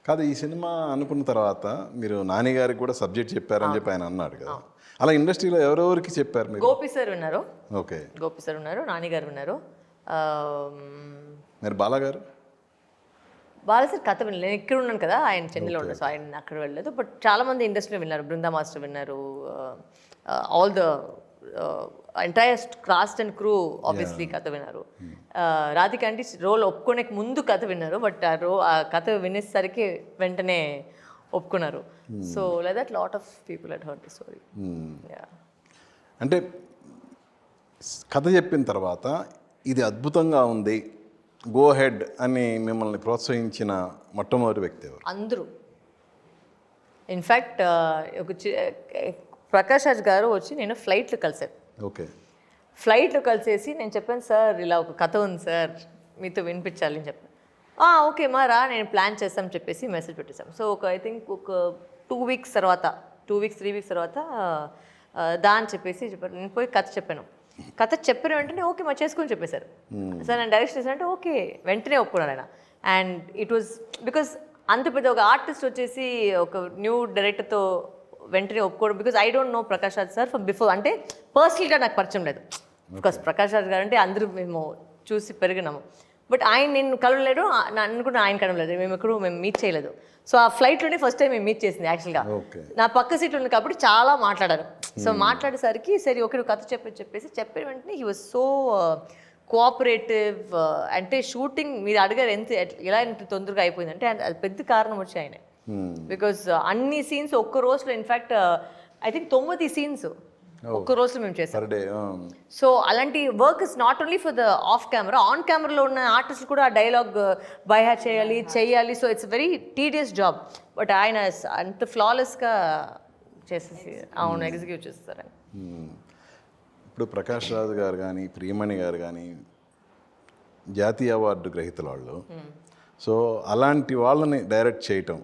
కాదు ఈ సినిమా అనుకున్న తర్వాత మీరు నాని గారికి కూడా సబ్జెక్ట్ చెప్పారని చెప్పి ఆయన అన్నాడు కదా, అలా ఇండస్ట్రీలో ఎవరెవరికి చెప్పారు మీరు? గోపి సార్ విన్నారు, ఓకే, గోపి సార్ ఉన్నారు, నాని గారు విన్నారు. మరి బాలా గారు? బాలా సార్ కథ వినలేదు, నేను ఇక్కడ ఉన్నాను కదా, ఆయన చెన్నైలో ఉన్నారు, సో ఆయన అక్కడ వెళ్ళలేదు. బట్ చాలా మంది ఇండస్ట్రీలో విన్నారు, బృందా మాస్టర్ విన్నారు, all the entire cost and crew obviously కథ విన్నారు. రాధిక అంటే రోల్ ఒప్పుకునే ముందు కథ విన్నారు, బట్ ఆ కథ వినేసరికి వెంటనే ఒప్పుకున్నారు. So like that lot of people head heard the story. అంటే కథ చెప్పిన తర్వాత ఇది అద్భుతంగా ఉంది, గో హెడ్ అని మిమ్మల్ని ప్రోత్సహించిన మొట్టమొదటి వ్యక్తి ఎవరు? అందరూ. ఇన్ఫ్యాక్ట్ ఒక ప్రకాష్ రాజ్ గారు వచ్చి నేను ఫ్లైట్లో కలిసాను. ఓకే, ఫ్లైట్లో కలిసేసి నేను చెప్పాను, సార్ ఇలా ఒక కథ ఉంది సార్, మీతో వినిపించాలి అని చెప్పాను. ఓకే మా రా, నేను ప్లాన్ చేస్తాం చెప్పేసి మెసేజ్ పెట్టేసాం. సో ఐ థింక్ ఒక 2 weeks తర్వాత 3 weeks తర్వాత అని చెప్పేసి చెప్పారు. నేను పోయి కథ చెప్పాను. కథ చెప్పిన వెంటనే ఓకే మా చేసుకొని చెప్పేశారు. సార్ నేను డైరెక్షన్ చేశానంటే ఓకే వెంటనే ఒప్పుకున్నాడు ఆయన. అండ్ ఇట్ వాజ్ బికాస్ అంత పెద్ద ఒక ఆర్టిస్ట్ వచ్చేసి ఒక న్యూ డైరెక్టర్తో వెంటనే ఒప్పుకోవడం, because I don't know Prakash Raj sir from before, అంటే పర్సనల్గా నాకు పరిచయం లేదు. బికాస్ ప్రకాష్ రాజ్ గారు అంటే అందరూ మేము చూసి పెరిగినాము, బట్ ఆయన నేను కలవలేదు, నన్ను కూడా ఆయన కలవలేదు, మేము మీట్ చేయలేదు. సో ఆ ఫ్లైట్లోనే ఫస్ట్ టైం మేము మీట్ చేసింది. యాక్చువల్గా నా పక్క సీట్లో ఉంది కాబట్టి చాలా మాట్లాడారు. సో మాట్లాడేసరికి సరే ఓకే నువ్వు కథ చెప్పేసి చెప్పిన వెంటనే హీ వాజ్ సో కోఆపరేటివ్. అంటే షూటింగ్ మీరు అడిగారు ఎలా ఎంత తొందరగా అయిపోయిందంటే అది పెద్ద కారణం వచ్చి ఆయనే. బికాజ్ అన్ని సీన్స్ ఒక్క రోజులో, ఇన్ఫ్యాక్ట్ ఐ థింక్ 9 scenes ఒక్క రోజులో మేము చేసాం. సో అలాంటి work is not only for the of camera, on కెమెరాలో ఉన్న ఆర్టిస్ట్ కూడా ఆ డైలాగ్ బైహా చేయాలి. So it's very tedious job, but ఆయన అంత ఫ్లాలెస్గా చేసేసి అవును ఎగ్జిక్యూట్ చేస్తారు ఆయన. ఇప్పుడు ప్రకాష్ రాజ్ గారు కానీ ప్రియమణి గారు కానీ జాతీయ అవార్డు గ్రహీతల వాళ్ళు, సో అలాంటి వాళ్ళని డైరెక్ట్ చేయటం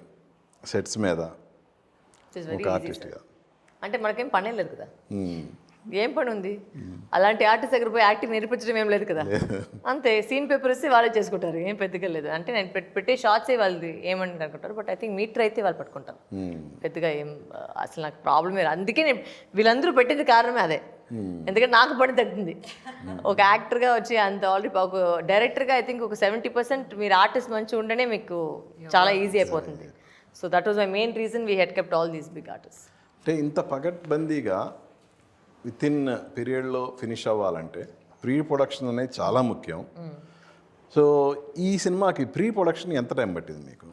సెట్స్ మీద ఒక ఆర్టిస్ట్గా అంటే మనకేం పనే లేదు కదా, ఏం పని ఉంది? అలాంటి ఆర్టిస్ట్ దగ్గర పోయి యాక్టింగ్ నేర్పించడం ఏం లేదు కదా, అంతే సీన్ పేపర్ ఇస్తే వాళ్ళే చేసుకుంటారు, ఏం పెద్దగా లేదు. అంటే నేను పెట్టే షార్ట్సే వాళ్ళది ఏమంటారు అనుకుంటారు, బట్ ఐ థింక్ మీటర్ అయితే వాళ్ళు పట్టుకుంటారు. పెద్దగా ఏం అసలు నాకు ప్రాబ్లమే లేదు. అందుకే నేను వీళ్ళందరూ పెట్టింది కారణమే అదే, ఎందుకంటే నాకు పని తగ్గింది. ఒక యాక్టర్గా వచ్చి అంత ఆల్రెడీ ఒక డైరెక్టర్గా ఐ థింక్ ఒక 70% మీరు ఆర్టిస్ట్ మంచిగా ఉండనే మీకు చాలా ఈజీ అయిపోతుంది. So that was my main reason we had kept all these big artist. అంటే ఇంత పగడ్బందీగా విత్ ఇన్ పీరియడ్లో ఫినిష్ అవ్వాలంటే ప్రీ ప్రొడక్షన్ అనేది చాలా ముఖ్యం. సో ఈ సినిమాకి ప్రీ ప్రొడక్షన్ ఎంత టైం పట్టింది మీకు?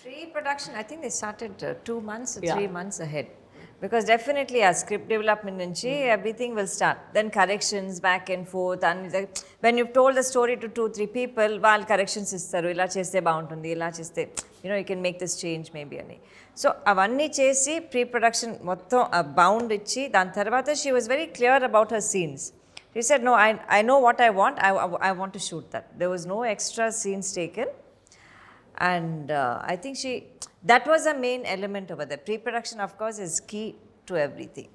Pre production I think they started 2 months, 3 months ahead. Because definitely our script development nunchi everything will start, then corrections back and forth, and when you've told the story to 2-3 people vaal corrections istaru, ila cheste baaguntundi, ila cheste you can make this change maybe ani. So avanni chesi pre production mottham bound ichi dan tarvata she was very clear about her scenes. She said no, I know what I want, I want to shoot that. There was no extra scenes taken, and I think that was a main element over there. Pre-production of course is key to everything.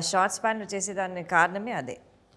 Short span chese danni karaname ade.